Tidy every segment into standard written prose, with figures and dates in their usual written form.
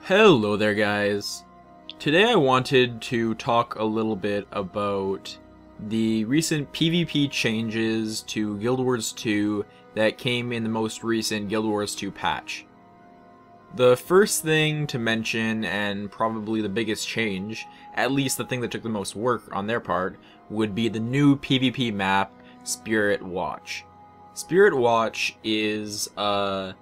Hello there, guys. Today I wanted to talk a little bit about the recent PvP changes to Guild Wars 2 that came in the most recent Guild Wars 2 patch. The first thing to mention, and probably the biggest change, at least the thing that took the most work on their part, would be the new PvP map, Spirit Watch. Spirit Watch is a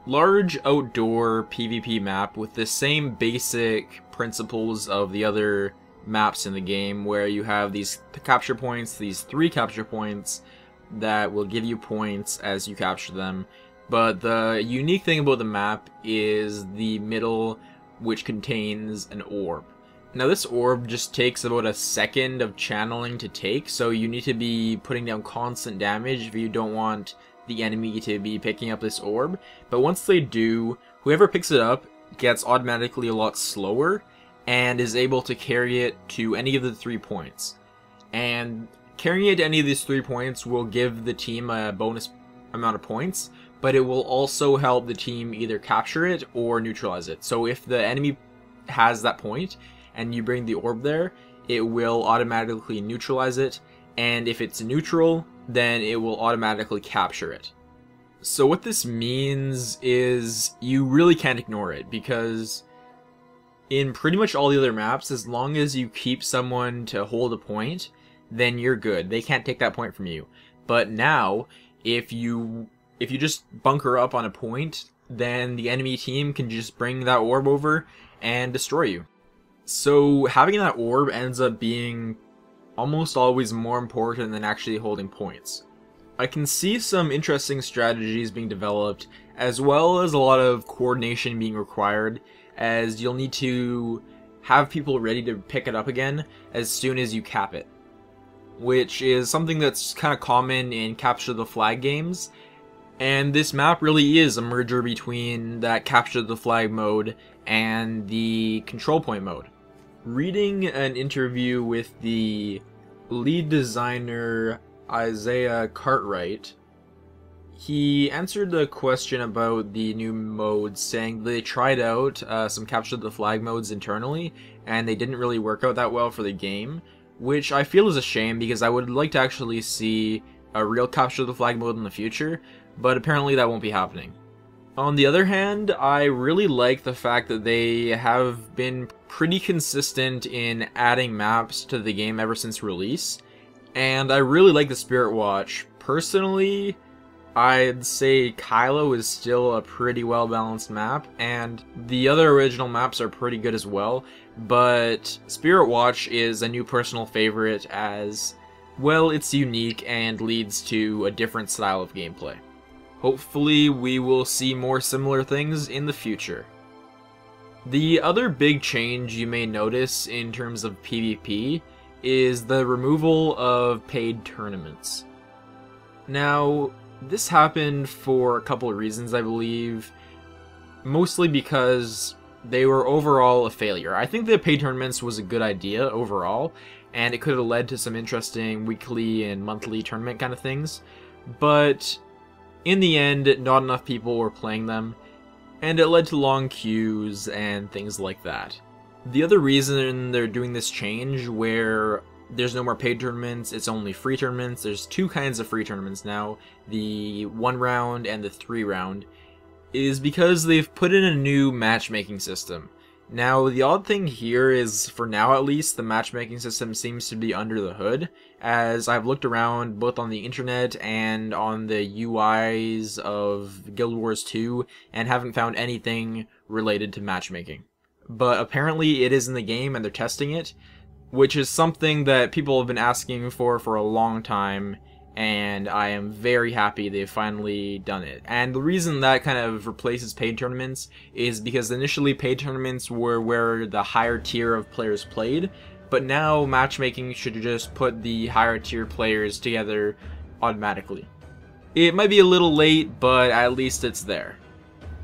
large outdoor PvP map with the same basic principles of the other maps in the game, where you have these capture points, these 3 capture points that will give you points as you capture them. But the unique thing about the map is the middle, which contains an orb. Now this orb just takes about a second of channeling to take, so you need to be putting down constant damage if you don't want the enemy to be picking up this orb. But once they do, whoever picks it up gets automatically a lot slower and is able to carry it to any of the 3 points. And carrying it to any of these 3 points will give the team a bonus amount of points, but it will also help the team either capture it or neutralize it. So if the enemy has that point and you bring the orb there, it will automatically neutralize it, and if it's neutral, then it will automatically capture it. So what this means is you really can't ignore it, because in pretty much all the other maps, as long as you keep someone to hold a point, then you're good. They can't take that point from you. But now, if you just bunker up on a point, then the enemy team can just bring that orb over and destroy you. So having that orb ends up being almost always more important than actually holding points. I can see some interesting strategies being developed, as well as a lot of coordination being required, as you'll need to have people ready to pick it up again as soon as you cap it, which is something that's kind of common in Capture the Flag games. And this map really is a merger between that Capture the Flag mode and the control point mode. Reading an interview with the lead designer Isaiah Cartwright, he answered the question about the new modes, saying they tried out some Capture the Flag modes internally and they didn't really work out that well for the game, which I feel is a shame, because I would like to actually see a real Capture the Flag mode in the future, but apparently that won't be happening. On the other hand, I really like the fact that they have been pretty consistent in adding maps to the game ever since release, and I really like the Spirit Watch. Personally, I'd say Kylo is still a pretty well balanced map, and the other original maps are pretty good as well, but Spirit Watch is a new personal favorite as, well, it's unique and leads to a different style of gameplay. Hopefully we will see more similar things in the future. The other big change you may notice in terms of PvP is the removal of paid tournaments. Now, this happened for a couple of reasons, I believe, mostly because they were overall a failure. I think the paid tournaments was a good idea overall, and it could have led to some interesting weekly and monthly tournament kind of things, but in the end, not enough people were playing them, and it led to long queues and things like that. The other reason they're doing this change, where there's no more paid tournaments, it's only free tournaments. There's 2 kinds of free tournaments now, the 1 round and the 3 round, is because they've put in a new matchmaking system. Now, the odd thing here is, for now at least, the matchmaking system seems to be under the hood, as I've looked around both on the internet and on the UIs of Guild Wars 2 and haven't found anything related to matchmaking. But apparently it is in the game and they're testing it, which is something that people have been asking for a long time, and I am very happy they've finally done it. And the reason that kind of replaces paid tournaments is because initially paid tournaments were where the higher tier of players played, but now matchmaking should just put the higher tier players together automatically. It might be a little late, but at least it's there.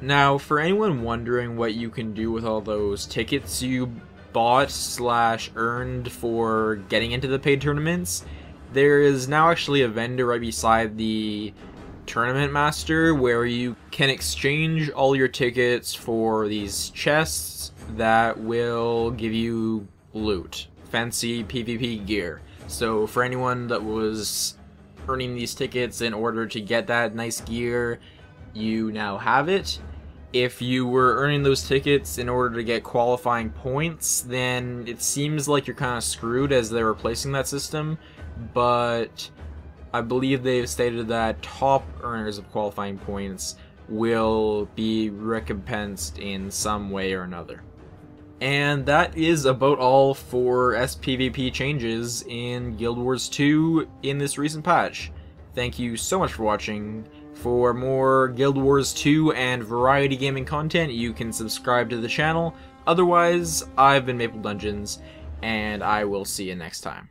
Now, for anyone wondering what you can do with all those tickets you bought/earned for getting into the paid tournaments, there is now actually a vendor right beside the Tournament Master, where you can exchange all your tickets for these chests that will give you loot, fancy PvP gear. So for anyone that was earning these tickets in order to get that nice gear, you now have it. If you were earning those tickets in order to get qualifying points, then it seems like you're kind of screwed, as they're replacing that system, but I believe they've stated that top earners of qualifying points will be recompensed in some way or another. And that is about all for SPVP changes in Guild Wars 2 in this recent patch. Thank you so much for watching. For more Guild Wars 2 and variety gaming content, you can subscribe to the channel. Otherwise, I've been Maple Dungeons, and I will see you next time.